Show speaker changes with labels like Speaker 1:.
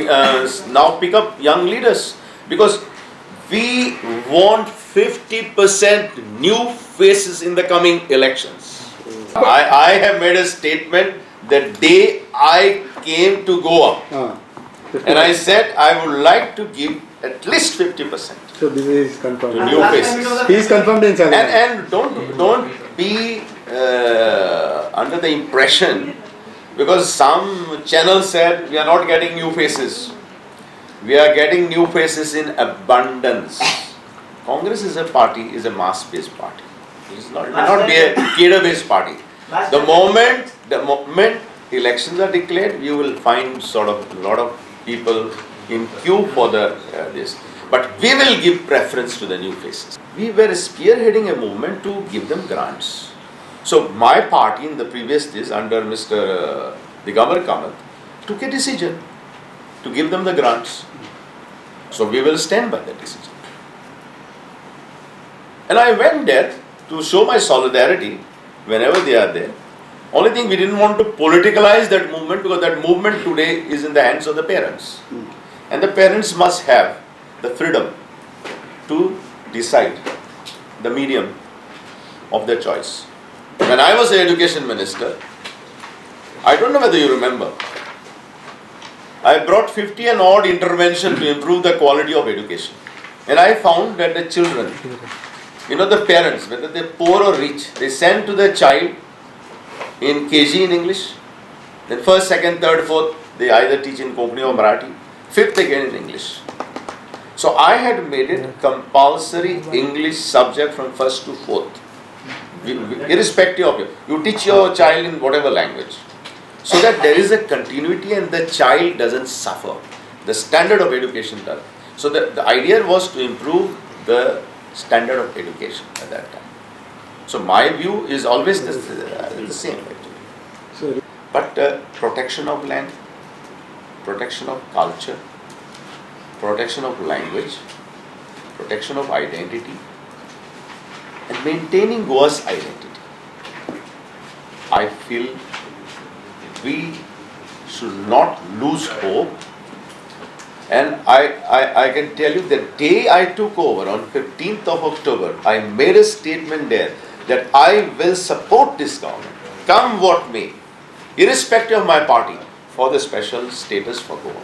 Speaker 1: now pick up young leaders, because we want 50% new faces in the coming elections. I have made a statement the day I came to Goa, and I said I would like to give at least 50%.
Speaker 2: So this is confirmed.
Speaker 1: To new faces.
Speaker 2: He is confirmed in Salem.
Speaker 1: And don't be under the impression, because some channel said we are not getting new faces. We are getting new faces in abundance. Congress is a party, is a mass-based party. It is not, it will not be a cadre-based party. The moment elections are declared, you will find sort of a lot of people in queue for the this. But we will give preference to the new faces. We were spearheading a movement to give them grants. So my party in the previous days under Mr. Digamar Kamath took a decision to give them the grants. So we will stand by that decision. And I went there to show my solidarity whenever they are there. Only thing, we didn't want to politicalize that movement, because that movement today is in the hands of the parents. And the parents must have the freedom to decide the medium of their choice. When I was the education minister, I don't know whether you remember, I brought 50 and odd intervention to improve the quality of education. And I found that the children, the parents, whether they're poor or rich, they send to their child in KG in English, then first, second, third, fourth, they either teach in Konkani or Marathi, fifth again in English. So I had made it compulsory English subject from first to fourth, irrespective of you teach your child in whatever language, so that there is a continuity and the child doesn't suffer. The standard of education does. So the idea was to improve the standard of education at that time. So my view is always the same actually. But protection of land, protection of culture, protection of language, protection of identity, and maintaining Goa's identity. I feel we should not lose hope. And I can tell you, the day I took over on 15th of October, I made a statement there that I will support this government, come what may, irrespective of my party, for the special status for Goa.